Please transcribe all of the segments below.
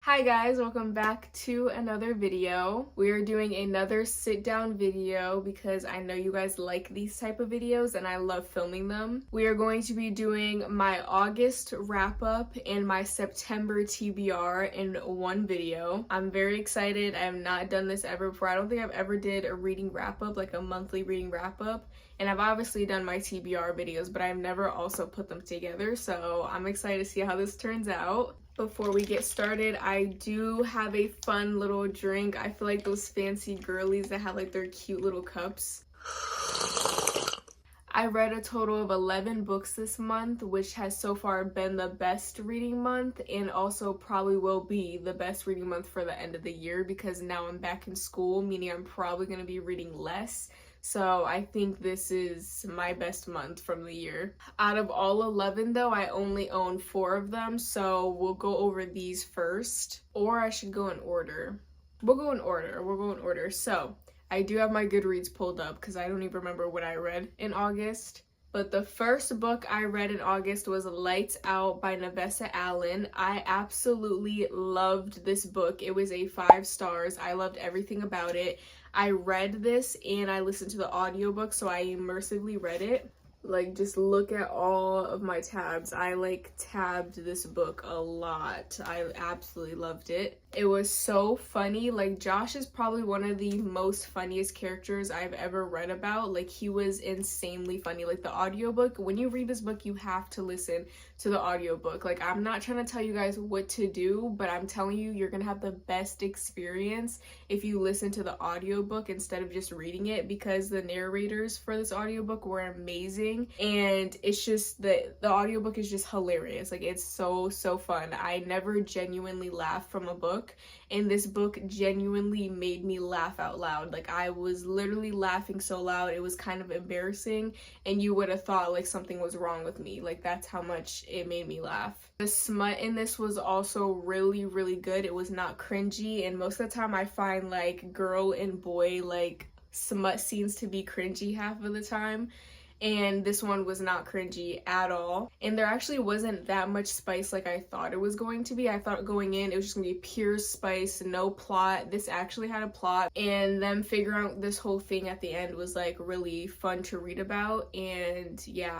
Hi guys, welcome back to another video. We are doing another sit down video because I know you guys like these type of videos and I love filming them. We are going to be doing my August wrap up and my September TBR in one video. I'm very excited. I have not done this ever before. I don't think I've ever did a reading wrap up, like a monthly reading wrap up. And I've obviously done my TBR videos, but I've never also put them together. So I'm excited to see how this turns out. Before we get started, I do have a fun little drink. I feel like those fancy girlies that have like their cute little cups. I read a total of 11 books this month, which has so far been the best reading month and also probably will be the best reading month for the end of the year because now I'm back in school, meaning I'm probably going to be reading less. So I think this is my best month from the year. Out of all 11 though, I only own 4 of them, so we'll go over these first. Or I should go in order. We'll go in order. So I do have my Goodreads pulled up because I don't even remember what I read in August. But the first book I read in August was Lights Out by Nevessa Allen. I absolutely loved this book. It was a 5 stars. I loved everything about it. I read this and I listened to the audiobook, so I immersively read it. Like, just look at all of my tabs. I like tabbed this book a lot. I absolutely loved it. It was so funny. Like, Josh is probably one of the most funniest characters I've ever read about. Like, he was insanely funny. Like, the audiobook, when you read this book, you have to listen to the audiobook. Like, I'm not trying to tell you guys what to do, but I'm telling you, you're gonna have the best experience if you listen to the audiobook instead of just reading it, because the narrators for this audiobook were amazing. And it's just the audiobook is just hilarious. Like, it's so fun. I never genuinely laughed from a book, and this book genuinely made me laugh out loud. Like, I was literally laughing so loud it was kind of embarrassing, and you would have thought like something was wrong with me. Like, that's how much it made me laugh. The smut in this was also really good. It was not cringy, and most of the time I find like girl and boy like smut scenes to be cringy half of the time. And this one was not cringy at all. And there actually wasn't that much spice like I thought it was going to be. I thought going in it was just gonna be pure spice, no plot. This actually had a plot, and them figuring out this whole thing at the end was like really fun to read about. And yeah,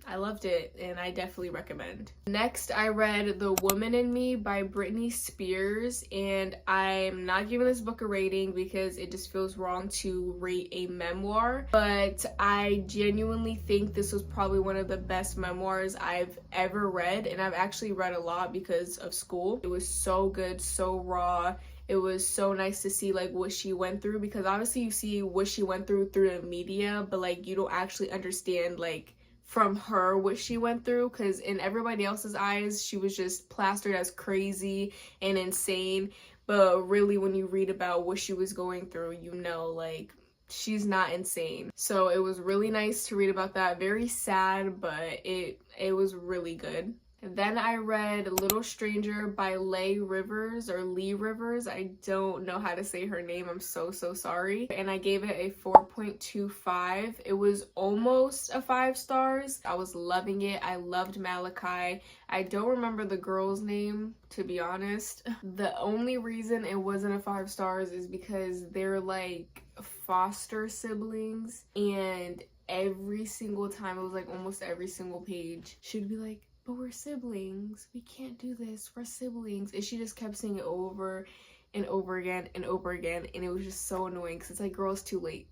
I loved it, and I definitely recommend. Next, I read The Woman in Me by Britney Spears, and I'm not giving this book a rating because it just feels wrong to rate a memoir, but I genuinely think this was probably one of the best memoirs I've ever read, and I've actually read a lot because of school. It was so good, so raw. It was so nice to see like what she went through, because obviously you see what she went through the media, but like you don't actually understand like from her what she went through, because in everybody else's eyes she was just plastered as crazy and insane, but really when you read about what she was going through, you know, like she's not insane. So it was really nice to read about that. Very sad, but it was really good. Then I read Little Stranger by Lee Rivers. I don't know how to say her name. I'm so sorry. And I gave it a 4.25. It was almost a 5 stars. I was loving it. I loved Malachi. I don't remember the girl's name, to be honest. The only reason it wasn't a 5 stars is because they're like foster siblings, and every single time, it was like almost every single page, she'd be like, but we're siblings, we can't do this, we're siblings, and she just kept saying it over and over again, and it was just so annoying, because it's like, girl, it's too late.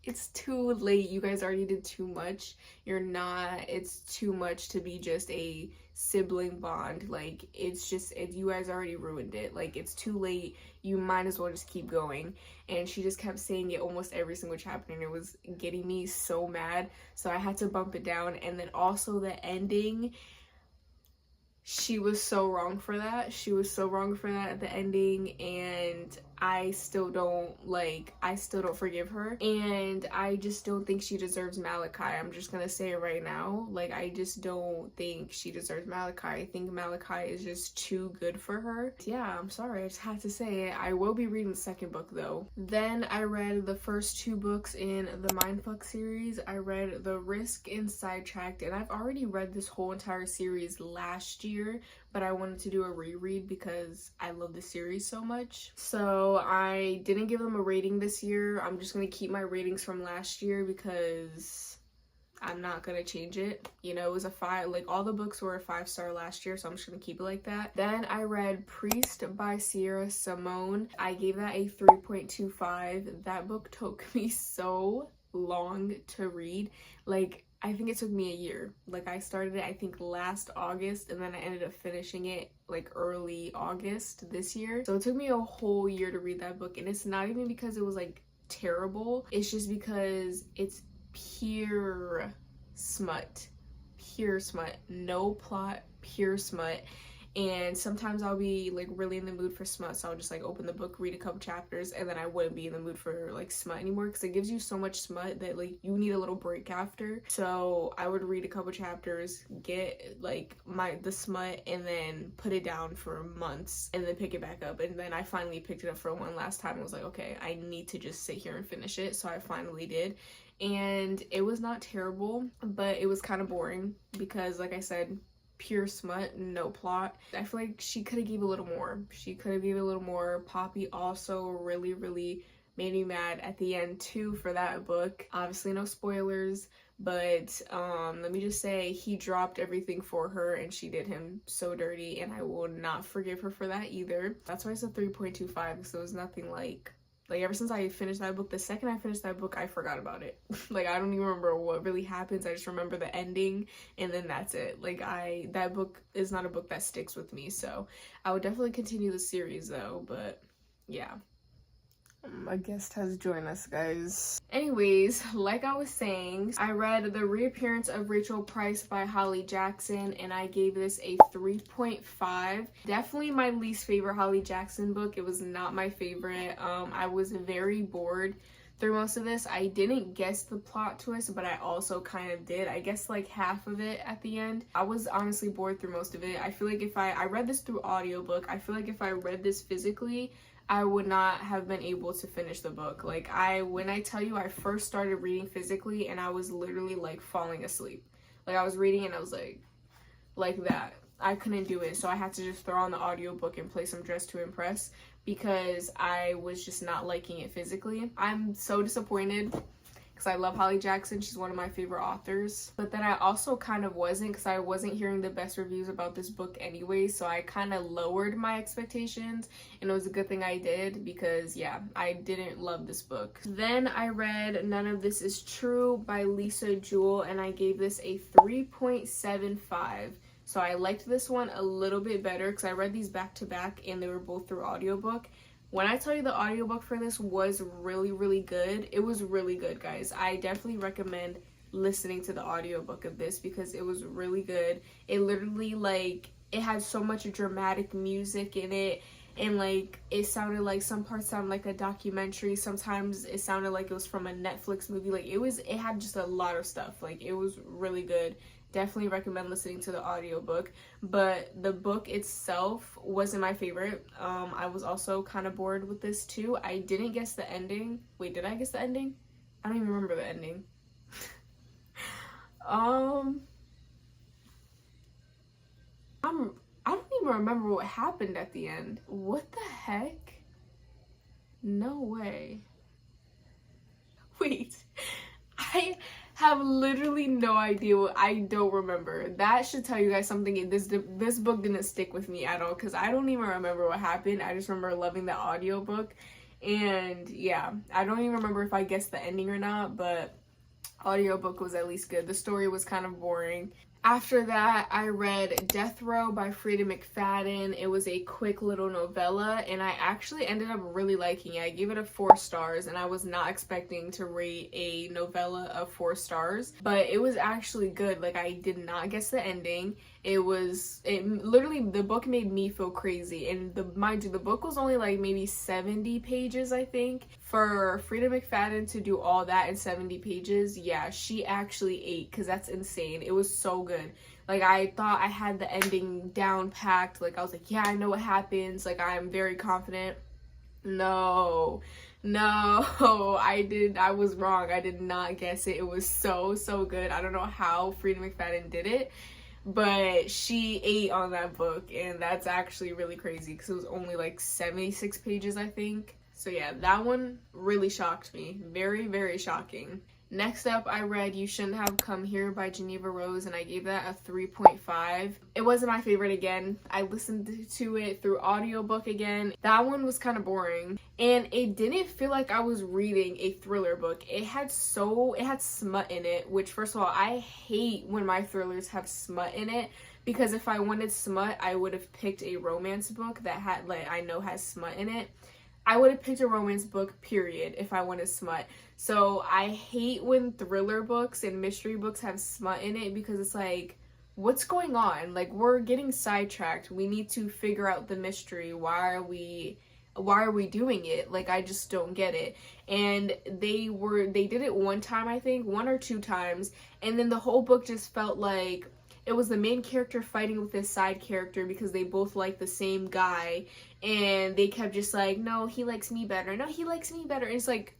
It's too late. You guys already did too much. It's too much to be just a sibling bond. Like, you guys already ruined it. Like, it's too late. You might as well just keep going. And she just kept saying it almost every single chapter, and it was getting me so mad. So I had to bump it down. And then also the ending, she was so wrong for that. At the ending, and I still don't forgive her, and I just don't think she deserves Malachi. I'm just gonna say it right now. Like, I just don't think she deserves Malachi. I think Malachi is just too good for her. Yeah, I'm sorry, I just had to say it. I will be reading the second book though. Then I read the first 2 books in the Mindfuck series. I read The Risk and Sidetracked, and I've already read this whole entire series last year. year, but I wanted to do a reread because I love the series so much. So I didn't give them a rating this year. I'm just gonna keep my ratings from last year because I'm not gonna change it. You know, it was a 5, like all the books were a 5-star last year, so I'm just gonna keep it like that. Then I read Priest by Sierra Simone. I gave that a 3.25. That book took me so long to read. Like, I think it took me a year. Like, I started it I think last August, and then I ended up finishing it like early August this year. So it took me a whole year to read that book, and it's not even because it was like terrible. It's just because it's pure smut, no plot, pure smut. And sometimes I'll be like really in the mood for smut, so I'll just like open the book, read a couple chapters, and then I wouldn't be in the mood for like smut anymore because it gives you so much smut that like you need a little break after. So I would read a couple chapters, get like the smut, and then put it down for months and then pick it back up. And then I finally picked it up for one last time and was like, okay, I need to just sit here and finish it. So I finally did. And it was not terrible, but it was kind of boring because, like I said, pure smut, no plot. I feel like she could have gave a little more. Poppy also really made me mad at the end too for that book. Obviously no spoilers, but let me just say he dropped everything for her and she did him so dirty, and I will not forgive her for that either. That's why it's a 3.25, because it was nothing like ever since I finished that book, the second I finished that book, I forgot about it. Like, I don't even remember what really happens. I just remember the ending, and then that's it. Like, that book is not a book that sticks with me, so I would definitely continue the series though, but yeah. A guest has joined us, guys. Anyways, like I was saying, I read The Reappearance of Rachel Price by Holly Jackson, and I gave this a 3.5. Definitely my least favorite Holly Jackson book. It was not my favorite. I was very bored through most of this. I didn't guess the plot twist, but I also kind of did. I guessed like half of it at the end. I was honestly bored through most of it. I feel like if I read this through audiobook, I feel like if I read this physically, I would not have been able to finish the book. Like, when I tell you I first started reading physically and I was literally like falling asleep. Like, I was reading and I was like that. I couldn't do it, so I had to just throw on the audiobook and play some Dress to Impress because I was just not liking it physically. I'm so disappointed because I love Holly Jackson. She's one of my favorite authors. But then I also kind of wasn't, because I wasn't hearing the best reviews about this book anyway, so I kind of lowered my expectations, and it was a good thing I did because, yeah, I didn't love this book. Then I read None of This Is True by Lisa Jewell, and I gave this a 3.75. So I liked this one a little bit better because I read these back to back and they were both through audiobook. When I tell you the audiobook for this was really good, it was really good, guys. I definitely recommend listening to the audiobook of this because it was really good. It literally, like, it had so much dramatic music in it, and like it sounded like some parts sounded like a documentary, sometimes it sounded like it was from a Netflix movie. Like, it had just a lot of stuff. Like, it was really good. Definitely recommend listening to the audiobook. But the book itself wasn't my favorite. I was also kind of bored with this too. I didn't guess the ending. Wait, did I guess the ending? I don't even remember the ending. I don't even remember what happened at the end. What the heck? No way. Wait, I have literally no idea. I don't remember. That should tell you guys something. This book didn't stick with me at all because I don't even remember what happened. I just remember loving the audiobook, and yeah, I don't even remember if I guessed the ending or not, but audiobook was at least good. The story was kind of boring. After that, I read Death Row by Frida McFadden. It was a quick little novella, and I actually ended up really liking it. I gave it a 4 stars, and I was not expecting to rate a novella of 4 stars, but it was actually good. Like, I did not guess the ending. Literally, the book made me feel crazy, and mind you, the book was only like maybe 70 pages, I think. For Frida McFadden to do all that in 70 pages, yeah, she actually ate, because that's insane. It was so good. Like, I thought I had the ending down packed. Like, I was like, yeah, I know what happens. Like, I'm very confident. No, I was wrong. I did not guess it. It was so good. I don't know how Frida McFadden did it, but she ate on that book, and that's actually really crazy because it was only like 76 pages, I think. So yeah, that one really shocked me. Very, very shocking. Next up, I read You Shouldn't Have Come Here by Geneva Rose, and I gave that a 3.5. It wasn't my favorite again. I listened to it through audiobook again. That one was kind of boring, and it didn't feel like I was reading a thriller book. It had smut in it, which first of all, I hate when my thrillers have smut in it, because if I wanted smut, I would have picked a romance book that had, like, I know has smut in it. I would have picked a romance book, period, if I wanted smut. So I hate when thriller books and mystery books have smut in it, because it's like, what's going on? Like, we're getting sidetracked. We need to figure out the mystery. Why are we doing it? Like, I just don't get it. And they did it one time, I think, 1 or 2 times, and then the whole book just felt like it was the main character fighting with this side character because they both like the same guy, and they kept just like, no, he likes me better. No, he likes me better. And it's like,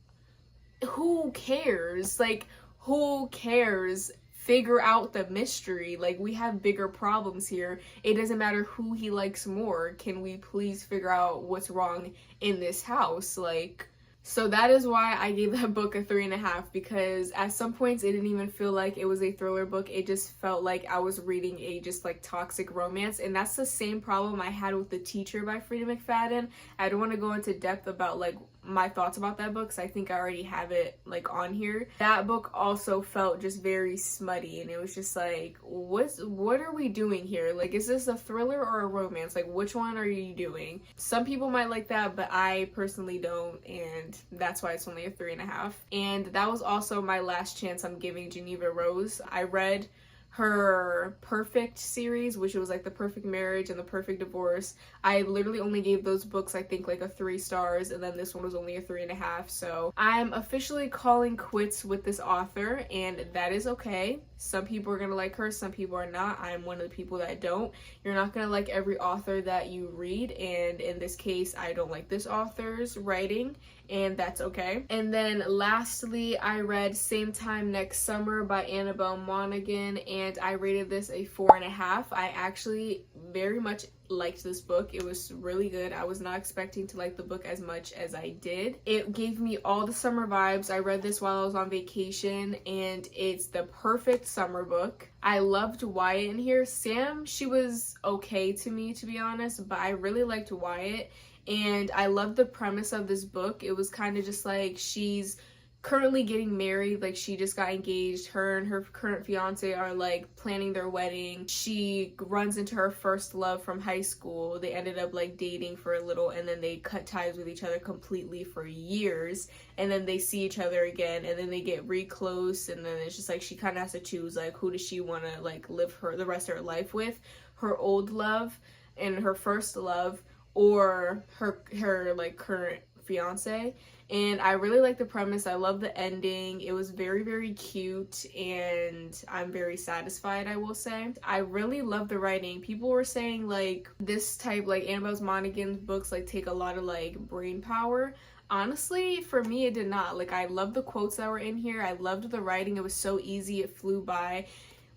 who cares? Like, who cares? Figure out the mystery. Like, we have bigger problems here. It doesn't matter who he likes more. Can we please figure out what's wrong in this house? Like, so that is why I gave that book a 3.5, because at some points it didn't even feel like it was a thriller book. It just felt like I was reading a just like toxic romance, and that's the same problem I had with The Teacher by Frida McFadden. I don't want to go into depth about like my thoughts about that book, because I think I already have it like on here. That book also felt just very smutty, and it was just like, what are we doing here? Like, is this a thriller or a romance? Like, which one are you doing? Some people might like that, but I personally don't, and that's why it's only a 3.5. And that was also my last chance I'm giving Geneva Rose. I read her Perfect series, which was like The Perfect Marriage and The Perfect Divorce. I literally only gave those books, I think, like a 3 stars, and then this one was only a 3.5. So I'm officially calling quits with this author, and that is okay. Some people are gonna like her, some people are not. I'm one of the people that don't. You're not gonna like every author that you read, and in this case, I don't like this author's writing, and that's okay. And then lastly, I read Same Time Next Summer by Annabelle Monaghan, and I rated this a 4.5. I actually very much liked this book. It was really good. I was not expecting to like the book as much as I did. It gave me all the summer vibes. I read this while I was on vacation, and it's the perfect summer book. I loved Wyatt in here. Sam, she was okay to me, to be honest, but I really liked Wyatt. And I love the premise of this book. It was kind of just like, she's currently getting married, like she just got engaged. Her and her current fiance are like planning their wedding. She runs into her first love from high school. They ended up like dating for a little, and then they cut ties with each other completely for years, and then they see each other again, and then they get re close, and then it's just like she kind of has to choose, like, who does she want to like live the rest of her life with, her old love and her first love, or her like current fiance. And I really like the premise. I love the ending. It was very, very cute, and I'm very satisfied, I will say. I really love the writing. People were saying like this type, like Annabelle Monaghan's books, like take a lot of like brain power. Honestly, for me, it did not. Like, I love the quotes that were in here. I loved the writing. It was so easy. It flew by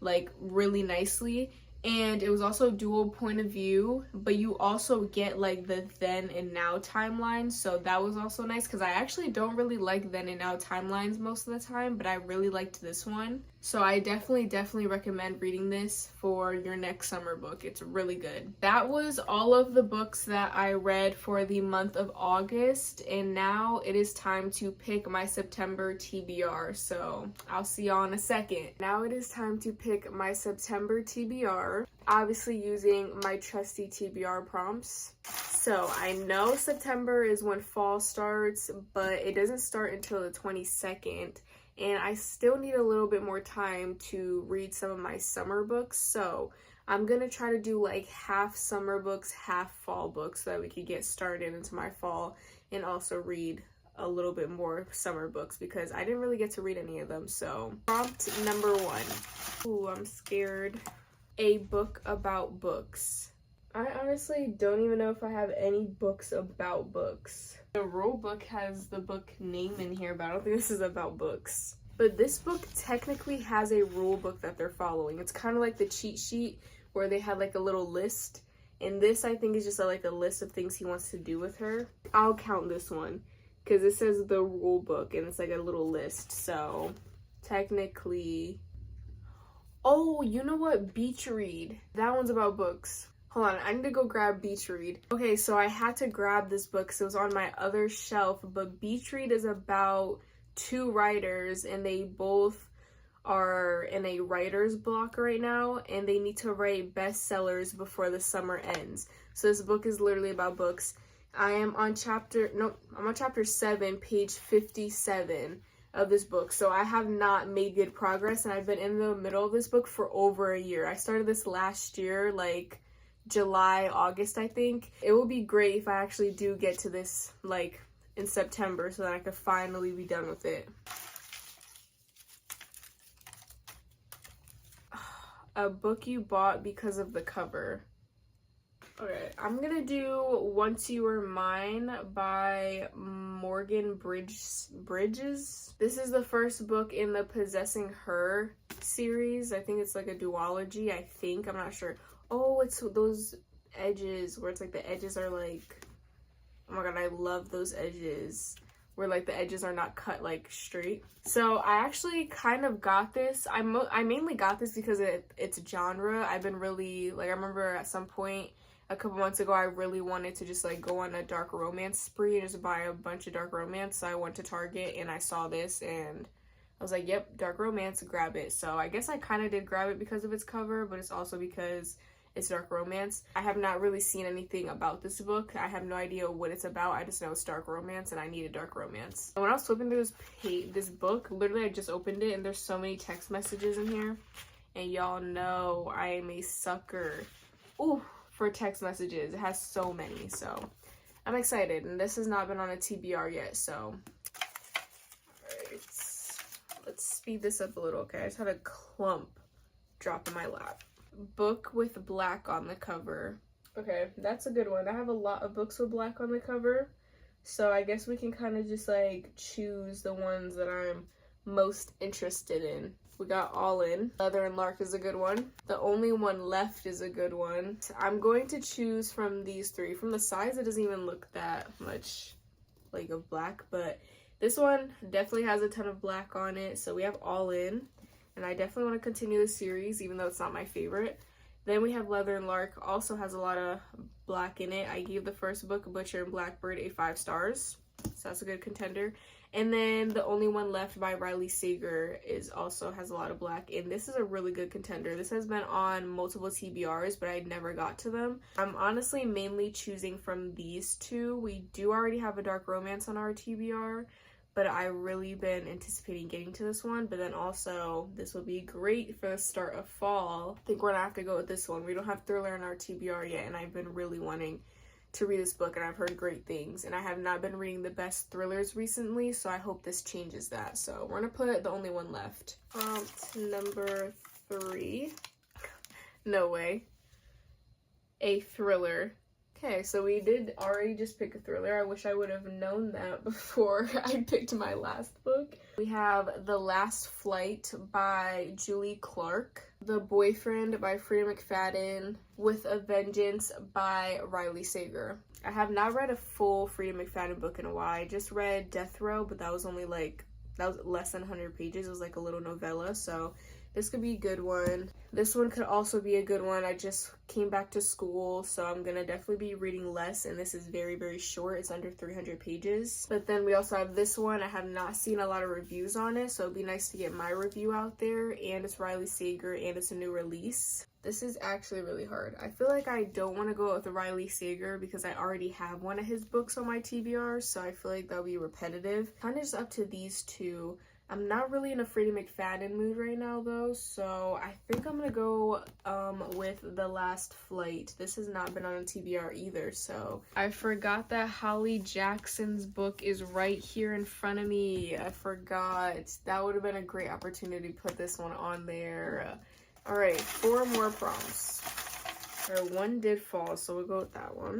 like really nicely. And it was also dual point of view, but you also get like the then and now timelines, so that was also nice, because I actually don't really like then and now timelines most of the time, but I really liked this one. So I definitely recommend reading this for your next summer book. It's really good. That was all of the books that I read for the month of August, and now it is time to pick my September TBR, so I'll see y'all in a second. Now it is time to pick my September TBR, obviously using my trusty TBR prompts. So I know September is when fall starts, but it doesn't start until the 22nd. And I still need a little bit more time to read some of my summer books. So I'm going to try to do like half summer books, half fall books, so that we could get started into my fall and also read a little bit more summer books, because I didn't really get to read any of them. So prompt number 1. Ooh, I'm scared. A book about books. I honestly don't even know if I have any books about books. The rule book has the book name in here, but I don't think this is about books. But this book technically has a rule book that they're following. It's kind of like the cheat sheet where they had like a little list. And this, I think, is just like a list of things he wants to do with her. I'll count this one because it says the rule book and it's like a little list. So technically, oh, you know what? Beach read. That one's about books. Hold on, I need to go grab Beach Read. Okay, so I had to grab this book because it was on my other shelf, but Beach Read is about two writers and they both are in a writer's block right now and they need to write bestsellers before the summer ends. So this book is literally about books. I'm on chapter 7, page 57 of this book. So I have not made good progress and I've been in the middle of this book for over a year. I started this last year, like July, August, I think. It would be great if I actually do get to this like in September so that I could finally be done with it. A book you bought because of the cover. Okay, I'm gonna do Once You Were Mine by Morgan Bridges. This is the first book in the Possessing Her series. I think it's like a duology, I'm not sure. Oh, it's those edges where it's like the edges are like, oh my god, I love those edges where like the edges are not cut like straight. So I actually kind of got this. I mainly got this because it's genre. I've been really, like, I remember at some point a couple months ago I really wanted to just like go on a dark romance spree and just buy a bunch of dark romance. So I went to Target and I saw this and I was like, yep, dark romance, grab it. So I guess I kind of did grab it because of its cover, but it's also because it's dark romance. I have not really seen anything about this book. I have no idea what it's about. I just know it's dark romance and I need a dark romance. When I was flipping through this book, literally I just opened it and there's so many text messages in here. And y'all know I am a sucker for text messages. It has so many, so I'm excited. And this has not been on a TBR yet, so. Alright, let's speed this up a little, okay? I just had a clump drop in my lap. Book with black on the cover. Okay, that's a good one. I have a lot of books with black on the cover, so I guess we can kind of just like choose the ones that I'm most interested in. We got All In. Leather and Lark is a good one. The Only One Left is a good one. I'm going to choose from these three. From the size, it doesn't even look that much like of black, but this one definitely has a ton of black on it. So we have All In. And I definitely want to continue the series, even though it's not my favorite. Then we have Leather and Lark, also has a lot of black in it. I gave the first book, Butcher and Blackbird, a 5 stars. So that's a good contender. And then The Only One Left by Riley Sager also has a lot of black. And this is a really good contender. This has been on multiple TBRs, but I never got to them. I'm honestly mainly choosing from these two. We do already have a dark romance on our TBR, but I really been anticipating getting to this one. But then also, this will be great for the start of fall. I think we're gonna have to go with this one. We don't have thriller in our TBR yet, and I've been really wanting to read this book, and I've heard great things. And I have not been reading the best thrillers recently, so I hope this changes that. So we're gonna put The Only One Left. Prompt number 3. No way. A thriller. Okay, so we did already just pick a thriller. I wish I would have known that before I picked my last book. We have The Last Flight by Julie Clark, The Boyfriend by Frida McFadden, With a Vengeance by Riley Sager. I have not read a full Frida McFadden book in a while. I just read Death Row, but that was only like, that was less than 100 pages. It was like a little novella, so this could be a good one. This one could also be a good one. I just came back to school, so I'm gonna definitely be reading less, and this is very, very short. It's under 300 pages. But then we also have this one. I have not seen a lot of reviews on it, so it'd be nice to get my review out there. And it's Riley Sager, and it's a new release. This is actually really hard. I feel like I don't want to go with Riley Sager because I already have one of his books on my TBR, so I feel like that'll be repetitive. Kind of just up to these two. I'm not really in a Frida McFadden mood right now though, so I think I'm gonna go with The Last Flight. This has not been on a TBR either, so. I forgot that Holly Jackson's book is right here in front of me. I forgot. That would have been a great opportunity to put this one on there. All right, 4 more prompts. Or 1 did fall, so we'll go with that one.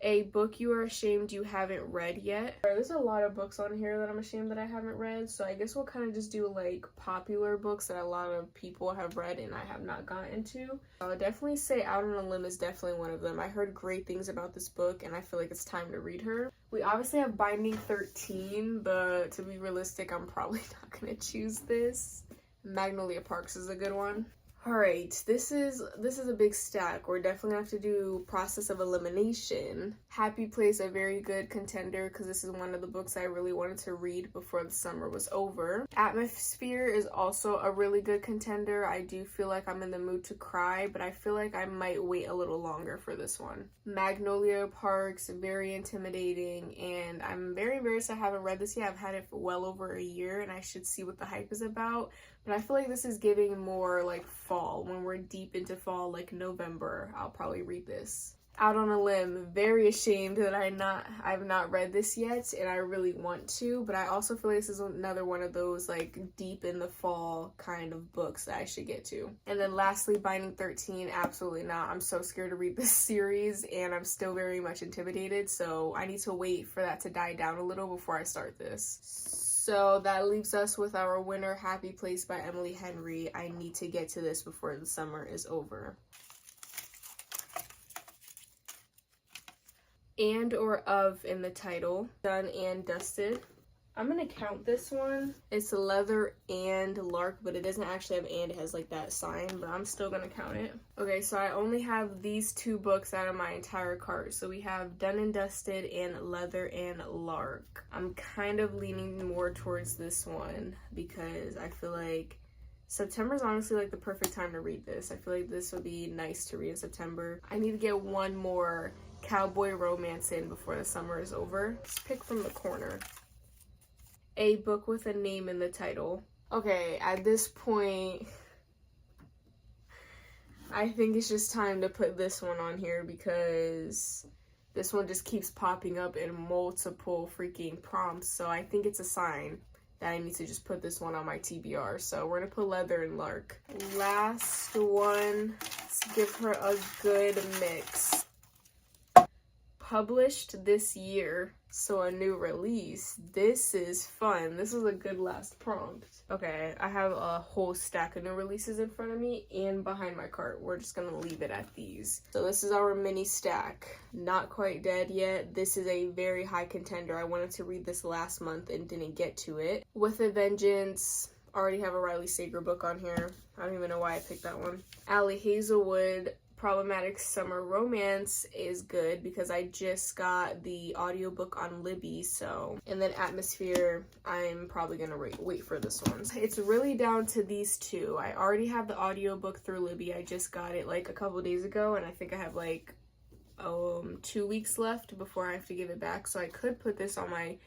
A book you are ashamed you haven't read yet. There's a lot of books on here that I'm ashamed that I haven't read, so I guess we'll kind of just do like popular books that a lot of people have read and I have not gotten into. I would definitely say Out on a Limb is definitely one of them. I heard great things about this book and I feel like it's time to read her. We obviously have Binding 13, but to be realistic, I'm probably not gonna choose this. Magnolia Parks is a good one. Alright, this is a big stack. We're definitely gonna have to do Process of Elimination. Happy Place, a very good contender because this is one of the books I really wanted to read before the summer was over. Atmosphere is also a really good contender. I do feel like I'm in the mood to cry, but I feel like I might wait a little longer for this one. Magnolia Parks, very intimidating, and I'm very embarrassed I haven't read this yet. I've had it for well over a year and I should see what the hype is about. But I feel like this is giving more like fall. When we're deep into fall, like November, I'll probably read this. Out on a Limb, very ashamed that I've not read this yet, and I really want to, but I also feel like this is another one of those like deep in the fall kind of books that I should get to. And then lastly, Binding 13, absolutely not. I'm so scared to read this series and I'm still very much intimidated, so I need to wait for that to die down a little before I start this. So that leaves us with our winner, Happy Place by Emily Henry. I need to get to this before the summer is over. And or of in the title, Done and Dusted. I'm gonna count this one. It's Leather and Lark, but it doesn't actually have and, it has like that sign, but I'm still gonna count it. Okay, so I only have these two books out of my entire cart. So we have Done and Dusted and Leather and Lark. I'm kind of leaning more towards this one because I feel like September is honestly like the perfect time to read this. I feel like this would be nice to read in September. I need to get one more cowboy romance in before the summer is over. Let's pick from the corner. A book with a name in the title. Okay, at this point, I think it's just time to put this one on here because this one just keeps popping up in multiple freaking prompts. So I think it's a sign that I need to just put this one on my TBR. So we're gonna put Leather and Lark. Last one, let's give her a good mix. Published this year, so a new release. This is fun. This is a good last prompt. Okay, I have a whole stack of new releases in front of me and behind my cart. We're just gonna leave it at these. So this is our mini stack. Not Quite Dead Yet. This is a very high contender. I wanted to read this last month and didn't get to it. With a Vengeance. Already have a Riley Sager book on here. I don't even know why I picked that one. Allie Hazelwood. Problematic Summer Romance is good because I just got the audiobook on Libby, so. And then Atmosphere, I'm probably gonna wait for this one. It's really down to these two. I already have the audiobook through Libby. I just got it like a couple days ago and I think I have like 2 weeks left before I have to give it back. So I could put this on my,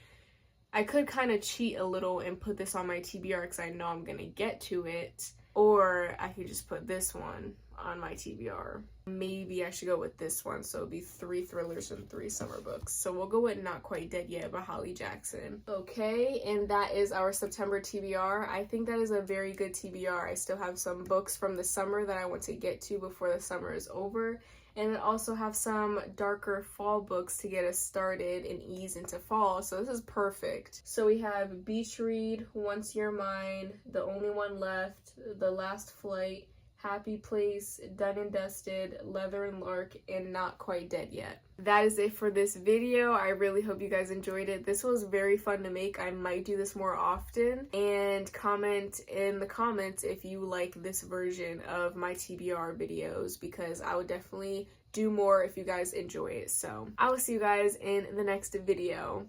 I could kind of cheat a little and put this on my TBR because I know I'm gonna get to it. Or I could just put this one on my TBR. Maybe I should go with this one, so it'll be 3 thrillers and 3 summer books. So we'll go with Not Quite Dead Yet by Holly Jackson. Okay, and that is our September TBR. I think that is a very good TBR. I still have some books from the summer that I want to get to before the summer is over. And I also have some darker fall books to get us started and ease into fall. So this is perfect. So we have Beach Read, Once You're Mine, The Only One Left, The Last Flight, Happy Place, Done and Dusted, Leather and Lark, and Not Quite Dead Yet. That is it for this video. I really hope you guys enjoyed it. This was very fun to make. I might do this more often. And comment in the comments if you like this version of my TBR videos because I would definitely do more if you guys enjoy it. So I will see you guys in the next video.